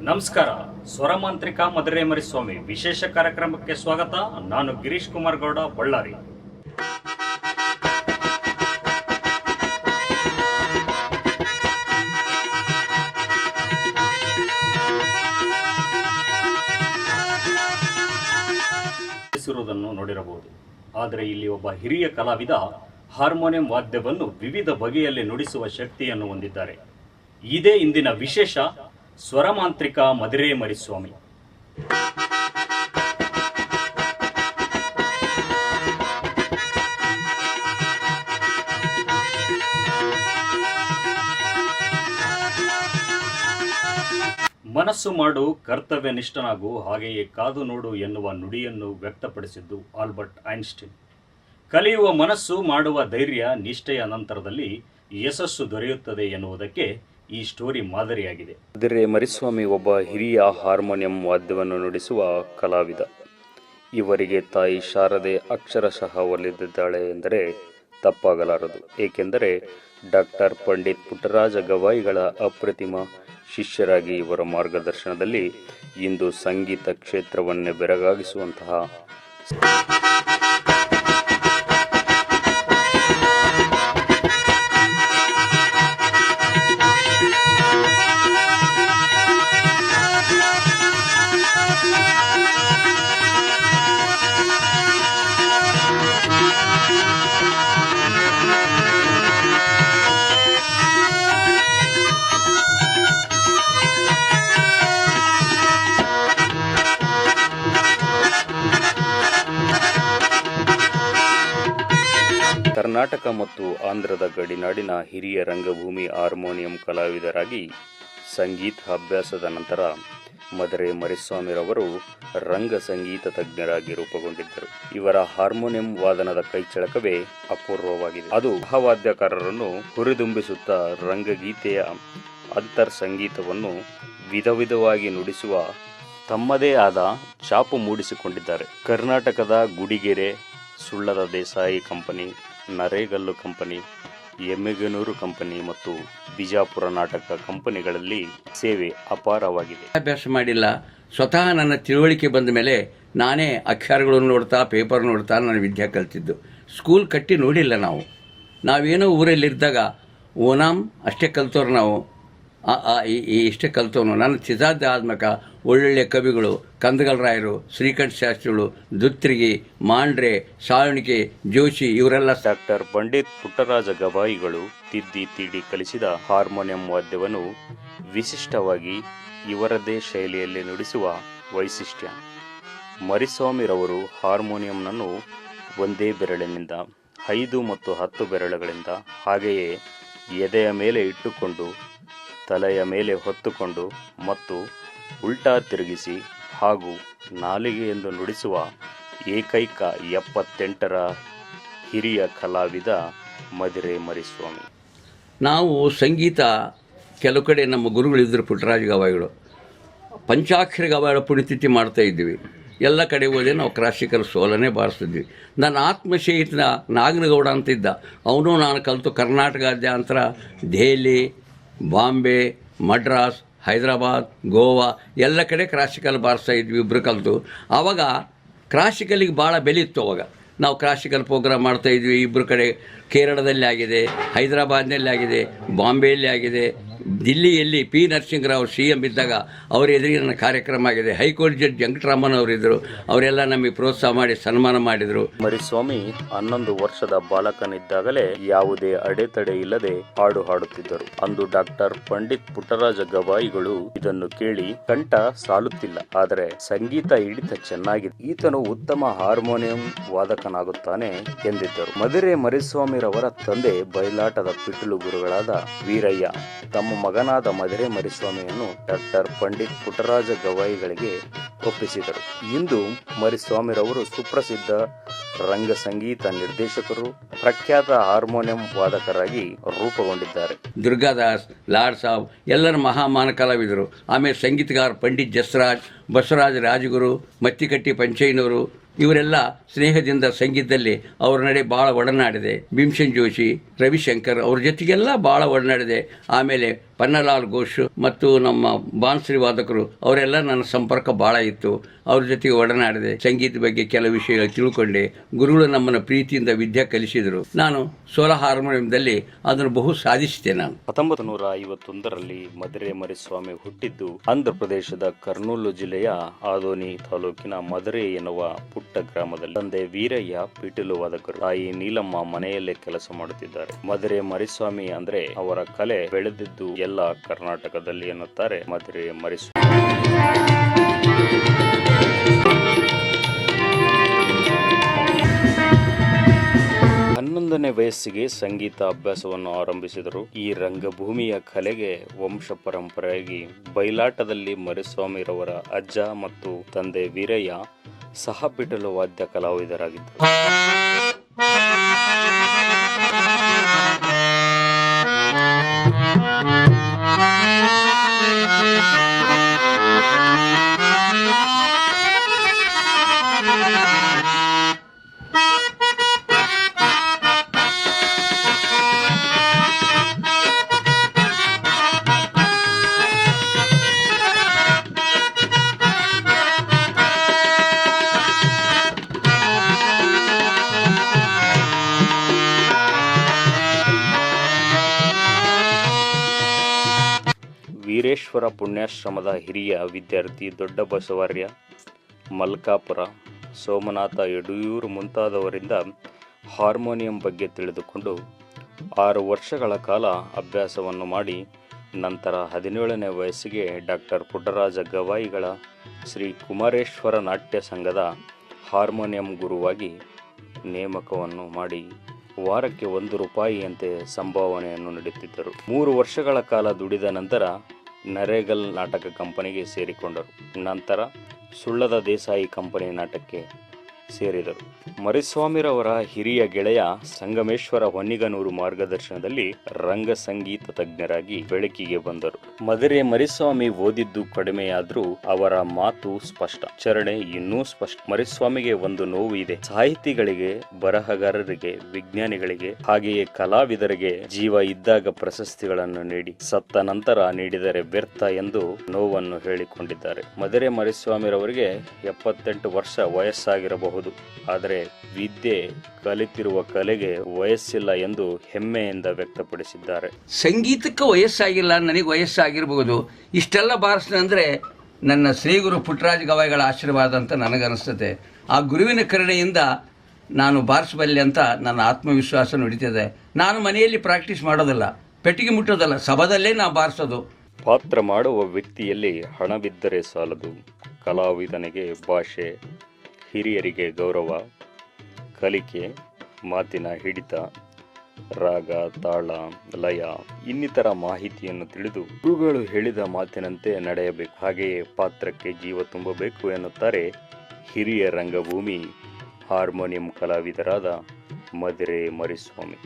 ನಮಸ್ಕಾರ. ಸ್ವರಮಾಂತ್ರಿಕ ಮಧುರೈ ಮರಿಸ್ವಾಮಿ ವಿಶೇಷ ಕಾರ್ಯಕ್ರಮಕ್ಕೆ ಸ್ವಾಗತ. ನಾನು ಗಿರೀಶ್ ಕುಮಾರ್ ಗೌಡ, ಬಳ್ಳಾರಿ. ನೋಡಿರಬಹುದು. ಆದರೆ ಇಲ್ಲಿ ಒಬ್ಬ ಹಿರಿಯ ಕಲಾವಿದ ಹಾರ್ಮೋನಿಯಂ ವಾದ್ಯವನ್ನು ವಿವಿಧ ಬಗೆಯಲ್ಲಿ ನುಡಿಸುವ ಶಕ್ತಿಯನ್ನು ಹೊಂದಿದ್ದಾರೆ. ಇದೇ ಇಂದಿನ ವಿಶೇಷ, ಸ್ವರಮಾಂತ್ರಿಕ ಮಧುರೈ ಮರಿಸ್ವಾಮಿ. ಮನಸ್ಸು ಮಾಡು, ಕರ್ತವ್ಯನಿಷ್ಠನಾಗು, ಹಾಗೆಯೇ ಕಾದು ನೋಡು ಎನ್ನುವ ನುಡಿಯನ್ನು ವ್ಯಕ್ತಪಡಿಸಿದ್ದು ಆಲ್ಬರ್ಟ್ ಐನ್ಸ್ಟೀನ್. ಕಲಿಯುವ ಮನಸ್ಸು, ಮಾಡುವ ಧೈರ್ಯ, ನಿಷ್ಠೆಯ ನಂತರದಲ್ಲಿ ಯಶಸ್ಸು ದೊರೆಯುತ್ತದೆ ಎನ್ನುವುದಕ್ಕೆ ಈ ಸ್ಟೋರಿ ಮಾದರಿಯಾಗಿದೆ. ಮಧುರೈ ಮರಿಸ್ವಾಮಿ ಒಬ್ಬ ಹಿರಿಯ ಹಾರ್ಮೋನಿಯಂ ವಾದ್ಯವನ್ನು ನುಡಿಸುವ ಕಲಾವಿದ. ಇವರಿಗೆ ತಾಯಿ ಶಾರದೆ ಅಕ್ಷರಶಃ ಒಲಿದಿದ್ದಾಳೆ ಎಂದರೆ ತಪ್ಪಾಗಲಾರದು. ಏಕೆಂದರೆ ಡಾಕ್ಟರ್ ಪಂಡಿತ್ ಪುಟ್ಟರಾಜ ಗವಾಯಿಗಳ ಅಪ್ರತಿಮ ಶಿಷ್ಯರಾಗಿ ಇವರ ಮಾರ್ಗದರ್ಶನದಲ್ಲಿ ಇಂದು ಸಂಗೀತ ಕ್ಷೇತ್ರವನ್ನೇ ಬೆರಗಾಗಿಸುವಂತಹ ಕರ್ನಾಟಕ ಮತ್ತು ಆಂಧ್ರದ ಗಡಿನಾಡಿನ ಹಿರಿಯ ರಂಗಭೂಮಿ ಹಾರ್ಮೋನಿಯಂ ಕಲಾವಿದರಾಗಿ ಸಂಗೀತ ಅಭ್ಯಾಸದ ನಂತರ ಮಧುರೈ ಮರಿಸ್ವಾಮಿರವರು ರಂಗ ಸಂಗೀತ ತಜ್ಞರಾಗಿ ರೂಪುಗೊಂಡಿದ್ದರು. ಇವರ ಹಾರ್ಮೋನಿಯಂ ವಾದನದ ಕೈಚಳಕವೇ ಅಪೂರ್ವವಾಗಿದೆ. ಅದು ಸಹವಾದ್ಯಕಾರರನ್ನು ಹುರಿದುಂಬಿಸುತ್ತಾ ರಂಗಗೀತೆಯ ಅಂತರ್ ಸಂಗೀತವನ್ನು ವಿಧ ವಿಧವಾಗಿ ನುಡಿಸುವ ತಮ್ಮದೇ ಆದ ಛಾಪು ಮೂಡಿಸಿಕೊಂಡಿದ್ದಾರೆ. ಕರ್ನಾಟಕದ ಗುಡಿಗೆರೆ, ಸುಳ್ಳದ Desai company, Naregal company, Emmiganur company ಮತ್ತು ಬಿಜಾಪುರ ನಾಟಕ ಕಂಪನಿಗಳಲ್ಲಿ ಸೇವೆ ಅಪಾರವಾಗಿದೆ. ಅಭ್ಯಾಸ ಮಾಡಿಲ್ಲ. ಸ್ವತಃ ನನ್ನ ತಿಳುವಳಿಕೆ ಬಂದ ಮೇಲೆ ನಾನೇ ಅಕ್ಷರಗಳನ್ನು ನೋಡ್ತಾ, ಪೇಪರ್ ನೋಡ್ತಾ ನಾನು ವಿದ್ಯೆ ಕಲ್ತಿದ್ದು. ಸ್ಕೂಲ್ ಕಟ್ಟಿ ನೋಡಿಲ್ಲ ನಾವು. ನಾವೇನೋ ಊರಲ್ಲಿದ್ದಾಗ ಓನಾಮ್ ಅಷ್ಟೇ ಕಲ್ತವ್ರು ನಾವು. ಇಷ್ಟೇ ಕಲ್ತವನು. ನನ್ನ ಚಿದಾಧ್ಯಾತ್ಮಕ ಒಳ್ಳೊಳ್ಳೆ ಕವಿಗಳು, ಕಂದಗಲರಾಯರು, ಶ್ರೀಕಂಠ ಶಾಸ್ತ್ರಿಗಳು, ದುತ್ರಿಗಿ, ಮಾಂಡ್ರೆ, ಸಾವಣಿಕೆ, ಜೋಶಿ ಇವರೆಲ್ಲ. ಡಾಕ್ಟರ್ ಪಂಡಿತ್ ಪುಟ್ಟರಾಜ ಗವಾಯಿಗಳು ತಿದ್ದಿ ತೀಡಿ ಕಲಿಸಿದ ಹಾರ್ಮೋನಿಯಂ ವಾದ್ಯವನ್ನು ವಿಶಿಷ್ಟವಾಗಿ ಇವರದೇ ಶೈಲಿಯಲ್ಲಿ ನುಡಿಸುವ ವೈಶಿಷ್ಟ್ಯ. ಮರಿಸ್ವಾಮಿರವರು ಹಾರ್ಮೋನಿಯಂನನ್ನು ಒಂದೇ ಬೆರಳಿನಿಂದ 5 ಮತ್ತು 10 ಬೆರಳುಗಳಿಂದ, ಹಾಗೆಯೇ ಎದೆಯ ಮೇಲೆ ಇಟ್ಟುಕೊಂಡು, ತಲೆಯ ಮೇಲೆ ಹೊತ್ತುಕೊಂಡು ಮತ್ತು ಉಲ್ಟಾ ತಿರುಗಿಸಿ ಹಾಗೂ ನಾಲಿಗೆಯೆಂದು ನುಡಿಸುವ ಏಕೈಕ 78ರ ಹಿರಿಯ ಕಲಾವಿದ ಮಧುರೈ ಮರಿಸ್ವಾಮಿ. ನಾವು ಸಂಗೀತ ಕೆಲವು ಕಡೆ ನಮ್ಮ ಗುರುಗಳಿದ್ದರು, ಪುಟ್ಟರಾಜ ಗವಾಯಿಗಳು. ಪಂಚಾಕ್ಷರಿ ಗವಾಯಿಗಳ ಪುಣ್ಯತಿಥಿ ಮಾಡ್ತಾ ಇದ್ವಿ. ಎಲ್ಲ ಕಡೆ ಹೋದೆ ನಾವು ಕ್ಲಾಸಿಕಲ್ ಸೋಲನೇ ಬಾರಿಸ್ತಿದ್ವಿ. ನನ್ನ ಆತ್ಮಸ್ನೇಹಿತನ ನಾಗನಗೌಡ ಅಂತಿದ್ದ. ಅವನು ನಾನು ಕಲಿತು ಕರ್ನಾಟಕಾದ್ಯಂತರ ದೆಹಲಿ, ಬಾಂಬೆ, ಮಡ್ರಾಸ್, ಹೈದರಾಬಾದ್, ಗೋವಾ ಎಲ್ಲ ಕಡೆ ಕ್ಲಾಸಿಕಲ್ ಬಾರಿಸ್ತಾ ಇದ್ವಿ ಇಬ್ಬರು ಕಲಿತು. ಆವಾಗ ಕ್ಲಾಸಿಕಲಿಗೆ ಭಾಳ ಬೆಲೆ ಇತ್ತು. ಅವಾಗ ನಾವು ಕ್ಲಾಸಿಕಲ್ ಪ್ರೋಗ್ರಾಮ್ ಮಾಡ್ತಾಯಿದ್ವಿ. ಇಬ್ಬರು ಕಡೆ ಕೇರಳದಲ್ಲಿ ಆಗಿದೆ, ಹೈದರಾಬಾದ್ನಲ್ಲಿ ಆಗಿದೆ, ಬಾಂಬೆಯಲ್ಲಿ ಆಗಿದೆ, ದಿಲ್ಲಿಯಲ್ಲಿ ಪಿ ನರಸಿಂಹರಾವ್ CM ಇದ್ದಾಗ ಅವ್ರ ಎದುರಿಗೆ ನನ್ನ ಕಾರ್ಯಕ್ರಮ ಆಗಿದೆ. ಹೈಕೋರ್ಟ್ ಜಡ್ಜ್ ವೆಂಕಟರಾಮನ್ ಅವರಿದ್ದರು. ಅವರೆಲ್ಲ ನಮಗೆ ಪ್ರೋತ್ಸಾಹ ಮಾಡಿ ಸನ್ಮಾನ ಮಾಡಿದರು. ಮರಿಸ್ವಾಮಿ 11 ವರ್ಷದ ಬಾಲಕನಿದ್ದಾಗಲೇ ಯಾವುದೇ ಅಡೆತಡೆ ಇಲ್ಲದೆ ಹಾಡು ಹಾಡುತ್ತಿದ್ದರು. ಅಂದು ಡಾಕ್ಟರ್ ಪಂಡಿತ್ ಪುಟ್ಟರಾಜ ಗವಾಯಿಗಳು ಇದನ್ನು ಕೇಳಿ ಕಂಠ ಸಾಲುತ್ತಿಲ್ಲ, ಆದರೆ ಸಂಗೀತ ಹಿಡಿತ ಚೆನ್ನಾಗಿದೆ, ಈತನು ಉತ್ತಮ ಹಾರ್ಮೋನಿಯಂ ವಾದಕನಾಗುತ್ತಾನೆ ಎಂದಿದ್ದರು. ಮಧುರೈ ಮರಿಸ್ವಾಮಿರವರ ತಂದೆ ಬಯಲಾಟದ ಪಿಟೀಲು ಗುರುಗಳಾದ ವೀರಯ್ಯ ತಮ್ಮ ಮಗನಾದ ಮಧುರೈ ಮರಿಸ್ವಾಮಿಯನ್ನು ಡಾಕ್ಟರ್ ಪಂಡಿತ್ ಪುಟ್ಟರಾಜ ಗವಾಯಿಗಳಿಗೆ ಒಪ್ಪಿಸಿದರು. ಇಂದು ಮರಿಸ್ವಾಮಿರವರು ಸುಪ್ರಸಿದ್ಧ ರಂಗ ಸಂಗೀತ ನಿರ್ದೇಶಕರು, ಪ್ರಖ್ಯಾತ ಹಾರ್ಮೋನಿಯಂ ವಾದಕರಾಗಿ ರೂಪುಗೊಂಡಿದ್ದಾರೆ. ದುರ್ಗಾದಾಸ್, ಲಾಡ್ ಸಾಬ್ ಎಲ್ಲರ ಮಹಾಮಾನ ಕಲಾವಿದರು. ಆಮೇಲೆ ಸಂಗೀತಗಾರ ಪಂಡಿತ್ ಜಸ್ರಾಜ್, ಬಸವರಾಜ ರಾಜಗುರು, ಮತ್ತಿಕಟ್ಟಿ ಪಂಚಯ್ಯನವರು ಇವರೆಲ್ಲ ಸ್ನೇಹದಿಂದ ಸಂಗೀತದಲ್ಲಿ ಅವ್ರ ನಡೆ ಭಾಳ ಒಡನಾಡಿದೆ. ಭೀಮಸೇನ್ ಜೋಶಿ, ರವಿಶಂಕರ್ ಅವ್ರ ಜೊತೆಗೆಲ್ಲ ಭಾಳ ಒಡನಾಡಿದೆ. ಆಮೇಲೆ ಪನ್ನಲಾಲ್ ಘೋಷ್ ಮತ್ತು ನಮ್ಮ ಬಾನ್ಸ್ರಿ ವಾದಕರು ಅವರೆಲ್ಲ ನನ್ನ ಸಂಪರ್ಕ ಭಾಳ ಇತ್ತು. ಅವ್ರ ಜೊತೆಗೆ ಒಡನಾಡಿದೆ, ಸಂಗೀತ ಬಗ್ಗೆ ಕೆಲವು ವಿಷಯಗಳು ತಿಳ್ಕೊಂಡೆ. ಗುರುಗಳು ನಮ್ಮನ್ನು ಪ್ರೀತಿಯಿಂದ ವಿದ್ಯೆ ಕಲಿಸಿದರು. ನಾನು ಸೋಲ ಹಾರ್ಮೋನಿಯಂದಲ್ಲಿ ಅದನ್ನು ಬಹು ಸಾಧಿಸಿದೆ. ನಾನು 1951ರಲ್ಲಿ ಮಧುರೆ ಮರಿಸ್ವಾಮಿ ಹುಟ್ಟಿದ್ದು ಆಂಧ್ರ ಪ್ರದೇಶದ ಕರ್ನೂಲು ಜಿಲ್ಲೆಯ ಆದೋನಿ ತಾಲೂಕಿನ ಮಧುರೆ ಎನ್ನುವ ಪುಟ್ಟ ಗ್ರಾಮದಲ್ಲಿ. ತಂದೆ ವೀರಯ್ಯ ಪಿಟೀಲು ವಾದಕರು, ತಾಯಿ ನೀಲಮ್ಮ ಮನೆಯಲ್ಲೇ ಕೆಲಸ ಮಾಡುತ್ತಿದ್ದಾರೆ. ಮಧುರೆ ಮರಿಸ್ವಾಮಿ ಅಂದ್ರೆ ಅವರ ಕಲೆ ಬೆಳೆದಿದ್ದು ಎಲ್ಲ ಕರ್ನಾಟಕದಲ್ಲಿ ಎನ್ನುತ್ತಾರೆ ಮಧುರೆ ಮರಿಸ್ವಾಮಿ. 11ನೇ ವಯಸ್ಸಿಗೆ ಸಂಗೀತ ಅಭ್ಯಾಸವನ್ನು ಆರಂಭಿಸಿದರು. ಈ ರಂಗಭೂಮಿಯ ಕಲೆಗೆ ವಂಶ ಪರಂಪರೆಯಾಗಿ ಬಯಲಾಟದಲ್ಲಿ ಮರಿಸ್ವಾಮಿರವರ ಅಜ್ಜ ಮತ್ತು ತಂದೆ ವೀರಯ್ಯ ಸಹ ಪಿಟೀಲು ವಾದ್ಯ ಕಲಾವಿದರಾಗಿದ್ದರು. ವೀರೇಶ್ವರ ಪುಣ್ಯಾಶ್ರಮದ ಹಿರಿಯ ವಿದ್ಯಾರ್ಥಿ ದೊಡ್ಡ ಬಸವಾರ್ಯ, ಮಲ್ಕಾಪುರ, ಸೋಮನಾಥ ಯಡಿಯೂರು ಮುಂತಾದವರಿಂದ ಹಾರ್ಮೋನಿಯಂ ಬಗ್ಗೆ ತಿಳಿದುಕೊಂಡು 6 ವರ್ಷಗಳ ಕಾಲ ಅಭ್ಯಾಸವನ್ನು ಮಾಡಿ ನಂತರ 17ನೇ ವಯಸ್ಸಿಗೆ ಡಾಕ್ಟರ್ ಪುಟ್ಟರಾಜ ಗವಾಯಿಗಳ ಶ್ರೀ ಕುಮಾರೇಶ್ವರ ನಾಟ್ಯ ಸಂಘದ ಹಾರ್ಮೋನಿಯಂ ಗುರುವಾಗಿ ನೇಮಕವನ್ನು ಮಾಡಿ ವಾರಕ್ಕೆ ₹1 ಸಂಭಾವನೆಯನ್ನು ನೀಡುತ್ತಿದ್ದರು. 3 ವರ್ಷಗಳ ಕಾಲ ದುಡಿದ ನಂತರ ನರೇಗಲ್ ನಾಟಕ ಕಂಪನಿಗೆ ಸೇರಿಕೊಂಡರು. ನಂತರ ಸುಳ್ಳದ ದೇಸಾಯಿ ಕಂಪನಿ ನಾಟಕಕ್ಕೆ ಸೇರಿದರು. ಮರಿಸ್ವಾಮಿರವರ ಹಿರಿಯ ಗೆಳೆಯ ಸಂಗಮೇಶ್ವರ ಹೊನ್ನಿಗನೂರು ಮಾರ್ಗದರ್ಶನದಲ್ಲಿ ರಂಗ ಸಂಗೀತ ತಜ್ಞರಾಗಿ ಬೆಳಕಿಗೆ ಬಂದರು. ಮಧುರೆ ಮರಿಸ್ವಾಮಿ ಓದಿದ್ದು ಕಡಿಮೆಯಾದ್ರೂ ಅವರ ಮಾತು ಸ್ಪಷ್ಟ, ಚರಣೆ ಇನ್ನೂ ಸ್ಪಷ್ಟ. ಮರಿಸ್ವಾಮಿಗೆ ಒಂದು ನೋವು ಇದೆ. ಸಾಹಿತಿಗಳಿಗೆ, ಬರಹಗಾರರಿಗೆ, ವಿಜ್ಞಾನಿಗಳಿಗೆ, ಹಾಗೆಯೇ ಕಲಾವಿದರಿಗೆ ಜೀವ ಇದ್ದಾಗ ಪ್ರಶಸ್ತಿಗಳನ್ನು ನೀಡಿ ಸತ್ತ ನಂತರ ನೀಡಿದರೆ ವ್ಯರ್ಥ ಎಂದು ನೋವನ್ನು ಹೇಳಿಕೊಂಡಿದ್ದಾರೆ. ಮಧುರೆ ಮರಿಸ್ವಾಮಿರವರಿಗೆ 78 ವರ್ಷ ವಯಸ್ಸಾಗಿರಬಹುದು. ಆದರೆ ವಿದ್ಯೆ ಕಲಿತಿರುವ ಕಲೆಗೆ ವಯಸ್ಸಿಲ್ಲ ಎಂದು ಹೆಮ್ಮೆಯಿಂದ ವ್ಯಕ್ತಪಡಿಸಿದ್ದಾರೆ. ಸಂಗೀತಕ್ಕೆ ವಯಸ್ಸಾಗಿಲ್ಲ, ನನಗೆ ವಯಸ್ಸಾಗಿರಬಹುದು. ಇಷ್ಟೆಲ್ಲ ಬಾರಿಸಿದ್ರೆ ನನ್ನ ಶ್ರೀಗುರು ಪುಟ್ಟರಾಜ ಗವಾಯಿಗಳ ಆಶೀರ್ವಾದ ಅಂತ ನನಗನ್ನಿಸ್ತದೆ. ಆ ಗುರುವಿನ ಕರುಣೆಯಿಂದ ನಾನು ಬಾರಿಸಬಲ್ಲೆ ಅಂತ ನನ್ನ ಆತ್ಮವಿಶ್ವಾಸ ನುಡಿತಿದೆ. ನಾನು ಮನೆಯಲ್ಲಿ ಪ್ರಾಕ್ಟೀಸ್ ಮಾಡೋದಲ್ಲ, ಪೆಟ್ಟಿಗೆ ಮುಟ್ಟೋದಲ್ಲ, ಸಭಾದಲ್ಲೇ ನಾ ಬಾರಿಸೋದು. ಪಾತ್ರ ಮಾಡುವ ವ್ಯಕ್ತಿಯಲ್ಲಿ ಹಣವಿದ್ದರೆ ಸಾಲದು. ಕಲಾವಿದನಿಗೆ ಭಾಷೆ, ಹಿರಿಯರಿಗೆ ಗೌರವ, ಕಲಿಕೆ, ಮಾತಿನ ಹಿಡಿತ, ರಾಗ, ತಾಳ, ಲಯ ಇನ್ನಿತರ ಮಾಹಿತಿಯನ್ನು ತಿಳಿದು ಗುರುಗಳು ಹೇಳಿದ ಮಾತಿನಂತೆ ನಡೆಯಬೇಕು. ಹಾಗೆಯೇ ಪಾತ್ರಕ್ಕೆ ಜೀವ ತುಂಬಬೇಕು ಎನ್ನುತ್ತಾರೆ ಹಿರಿಯ ರಂಗಭೂಮಿ ಹಾರ್ಮೋನಿಯಂ ಕಲಾವಿದರಾದ ಮಧುರೆ ಮರಿಸ್ವಾಮಿ.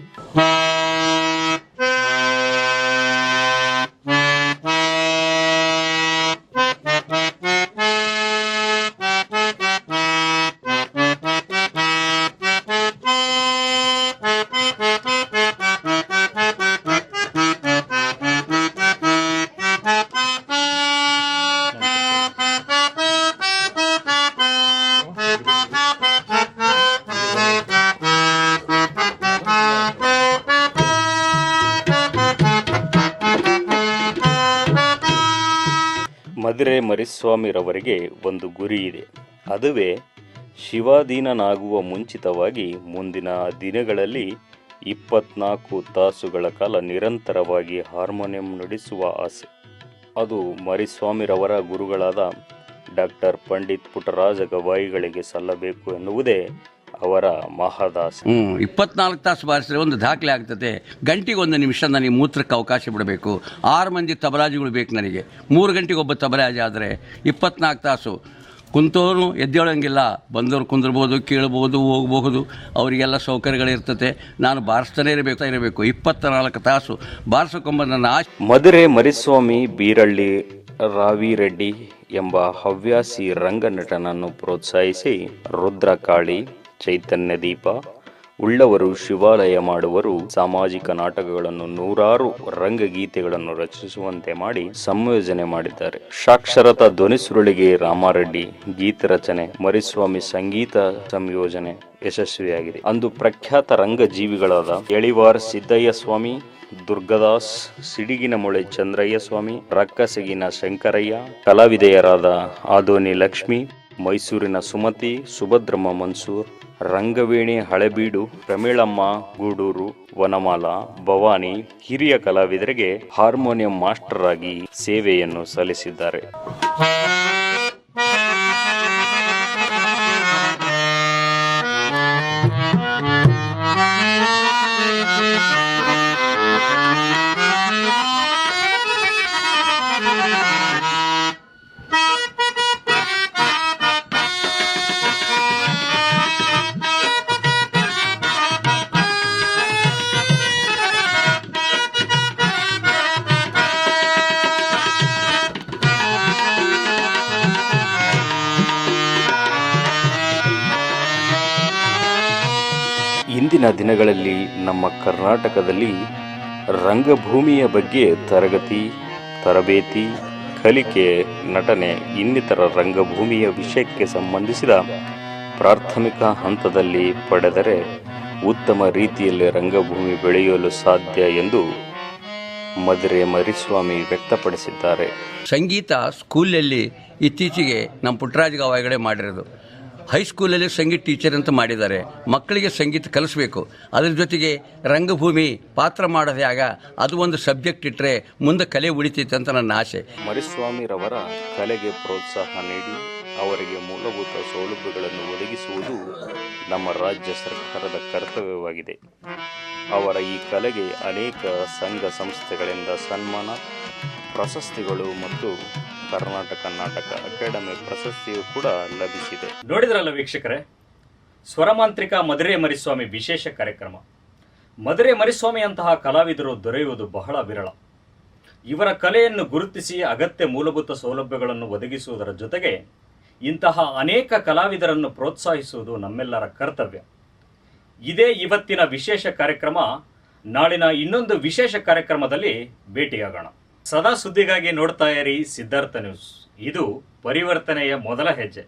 ಮಧುರೆ ಮರಿಸ್ವಾಮಿರವರಿಗೆ ಒಂದು ಗುರಿ ಇದೆ. ಅದುವೇ ಶಿವಾಧೀನನಾಗುವ ಮುಂಚಿತವಾಗಿ ಮುಂದಿನ ದಿನಗಳಲ್ಲಿ 24 ತಾಸುಗಳ ಕಾಲ ನಿರಂತರವಾಗಿ ಹಾರ್ಮೋನಿಯಂ ನುಡಿಸುವ ಆಸೆ. ಅದು ಮರಿಸ್ವಾಮಿರವರ ಗುರುಗಳಾದ ಡಾಕ್ಟರ್ ಪಂಡಿತ್ ಪುಟ್ಟರಾಜ ಗವಾಯಿಗಳಿಗೆ ಸಲ್ಲಬೇಕು ಎನ್ನುವುದೇ ಅವರ ಮಹದಾಸೆ. 24 ತಾಸು ಬಾರಿಸಿದ್ರೆ ಒಂದು ದಾಖಲೆ ಆಗ್ತದೆ. ಗಂಟೆಗೆ 1 ನಿಮಿಷ ನನಗೆ ಮೂತ್ರಕ್ಕೆ ಅವಕಾಶ ಬಿಡಬೇಕು. 6 ಮಂದಿ ತಬಲಾಜಿಗಳು ಬೇಕು ನನಗೆ. 3 ಗಂಟೆಗೆ ಒಬ್ಬ ತಬಲಾಜಿ ಆದರೆ 24 ತಾಸು ಕುಂತೋರು ಎದ್ದೇಳಂಗಿಲ್ಲ. ಬಂದವರು ಕುಂದಿರ್ಬೋದು, ಕೇಳ್ಬೋದು, ಹೋಗ್ಬಹುದು, ಅವರಿಗೆಲ್ಲ ಸೌಕರ್ಯಗಳಿರ್ತದೆ. ನಾನು ಬಾರಿಸ್ತಾನೆ ಇರಬೇಕು 24 ತಾಸು ಬಾರಿಸೋಕೊಂಬ ನನ್ನ ಆಸೆ. ಮಧುರೆ ಮರಿಸ್ವಾಮಿ ಬೀರಳ್ಳಿ ರಾವಿರೆಡ್ಡಿ ಎಂಬ ಹವ್ಯಾಸಿ ರಂಗ ನಟನನ್ನು ಪ್ರೋತ್ಸಾಹಿಸಿ ರುದ್ರಕಾಳಿ, ಚೈತನ್ಯ ದೀಪ, ಉಳ್ಳವರು ಶಿವಾಲಯ ಮಾಡುವರು ಸಾಮಾಜಿಕ ನಾಟಕಗಳನ್ನು ನೂರಾರು ರಂಗಗೀತೆಗಳನ್ನು ರಚಿಸುವಂತೆ ಮಾಡಿ ಸಂಯೋಜನೆ ಮಾಡಿದ್ದಾರೆ. ಸಾಕ್ಷರತಾ ಧ್ವನಿಸುರುಳಿಗೆ ರಾಮಾರೆಡ್ಡಿ ಗೀತ ರಚನೆ, ಮರಿಸ್ವಾಮಿ ಸಂಗೀತ ಸಂಯೋಜನೆ ಯಶಸ್ವಿಯಾಗಿದೆ. ಅಂದು ಪ್ರಖ್ಯಾತ ರಂಗಜೀವಿಗಳಾದ ಎಳಿವಾರ್ ಸಿದ್ದಯ್ಯ ಸ್ವಾಮಿ, ದುರ್ಗದಾಸ್, ಸಿಡಿಗಿನ ಮೊಳೆ ಚಂದ್ರಯ್ಯ ಸ್ವಾಮಿ, ರಕ್ಕಸಗಿನ ಶಂಕರಯ್ಯ, ಕಲಾವಿದೆಯರಾದ ಆದೋನಿ ಲಕ್ಷ್ಮಿ, ಮೈಸೂರಿನ ಸುಮತಿ, ಸುಭದ್ರಮ್ಮ ಮನ್ಸೂರ್, ರಂಗವೇಣಿ ಹಳೆಬೀಡು, ಪ್ರಮೀಳಮ್ಮ ಗೂಡೂರು, ವನಮಾಲಾ, ಭವಾನಿ ಹಿರಿಯ ಕಲಾವಿದರಿಗೆ ಹಾರ್ಮೋನಿಯಂ ಮಾಸ್ಟರ್ ಆಗಿ ಸೇವೆಯನ್ನು ಸಲ್ಲಿಸಿದ್ದಾರೆ. ಇಂದಿನ ದಿನಗಳಲ್ಲಿ ನಮ್ಮ ಕರ್ನಾಟಕದಲ್ಲಿ ರಂಗಭೂಮಿಯ ಬಗ್ಗೆ ತರಬೇತಿ, ಕಲಿಕೆ, ನಟನೆ ಇನ್ನಿತರ ರಂಗಭೂಮಿಯ ವಿಷಯಕ್ಕೆ ಸಂಬಂಧಿಸಿದ ಪ್ರಾಥಮಿಕ ಹಂತದಲ್ಲಿ ಪಡೆದರೆ ಉತ್ತಮ ರೀತಿಯಲ್ಲಿ ರಂಗಭೂಮಿ ಬೆಳೆಯಲು ಸಾಧ್ಯ ಎಂದು ಮಧುರೆ ಮರಿಸ್ವಾಮಿ ವ್ಯಕ್ತಪಡಿಸಿದ್ದಾರೆ. ಸಂಗೀತ ಸ್ಕೂಲಲ್ಲಿ ಇತ್ತೀಚೆಗೆ ನಮ್ಮ ಪುಟ್ಟರಾಜ ಗವಾಯಿಗಳೇ ಮಾಡಿರೋದು. ಹೈಸ್ಕೂಲಲ್ಲಿ ಸಂಗೀತ ಟೀಚರ್ ಅಂತ ಮಾಡಿದ್ದಾರೆ. ಮಕ್ಕಳಿಗೆ ಸಂಗೀತ ಕಲಿಸ್ಬೇಕು. ಅದ್ರ ಜೊತೆಗೆ ರಂಗಭೂಮಿ ಪಾತ್ರ ಮಾಡೋದು ಆಗ ಅದು ಒಂದು ಸಬ್ಜೆಕ್ಟ್ ಇಟ್ಟರೆ ಮುಂದೆ ಕಲೆ ಉಳಿತೈತೆ ಅಂತ ನನ್ನ ಆಸೆ. ಮರಿಸ್ವಾಮಿರವರ ಕಲೆಗೆ ಪ್ರೋತ್ಸಾಹ ನೀಡಿ ಅವರಿಗೆ ಮೂಲಭೂತ ಸೌಲಭ್ಯಗಳನ್ನು ಒದಗಿಸುವುದು ನಮ್ಮ ರಾಜ್ಯ ಸರ್ಕಾರದ ಕರ್ತವ್ಯವಾಗಿದೆ. ಅವರ ಈ ಕಲೆಗೆ ಅನೇಕ ಸಂಘ ಸಂಸ್ಥೆಗಳಿಂದ ಸನ್ಮಾನ, ಪ್ರಶಸ್ತಿಗಳು ಮತ್ತು ಕರ್ನಾಟಕ ನಾಟಕ ಅಕಾಡೆಮಿ ಪ್ರಶಸ್ತಿಯು ಕೂಡ ಲಭಿಸಿದೆ. ನೋಡಿದ್ರಲ್ಲ ವೀಕ್ಷಕರೇ, ಸ್ವರಮಾಂತ್ರಿಕ ಮಧುರೆ ಮರಿಸ್ವಾಮಿ ವಿಶೇಷ ಕಾರ್ಯಕ್ರಮ. ಮಧುರೆ ಮರಿಸ್ವಾಮಿ ಅಂತಹ ಕಲಾವಿದರು ದೊರೆಯುವುದು ಬಹಳ ವಿರಳ. ಇವರ ಕಲೆಯನ್ನು ಗುರುತಿಸಿ ಅಗತ್ಯ ಮೂಲಭೂತ ಸೌಲಭ್ಯಗಳನ್ನು ಒದಗಿಸುವುದರ ಜೊತೆಗೆ ಇಂತಹ ಅನೇಕ ಕಲಾವಿದರನ್ನು ಪ್ರೋತ್ಸಾಹಿಸುವುದು ನಮ್ಮೆಲ್ಲರ ಕರ್ತವ್ಯ. ಇದೇ ಇವತ್ತಿನ ವಿಶೇಷ ಕಾರ್ಯಕ್ರಮ. ನಾಳಿನ ಇನ್ನೊಂದು ವಿಶೇಷ ಕಾರ್ಯಕ್ರಮದಲ್ಲಿ ಭೇಟಿಯಾಗೋಣ. ಸದಾ ಸುದ್ದಿಗಾಗಿ ನೋಡ್ತಾ ಇರಿ ಸಿದ್ಧಾರ್ಥ ನ್ಯೂಸ್. ಇದು ಪರಿವರ್ತನೆಯ ಮೊದಲ ಹೆಜ್ಜೆ.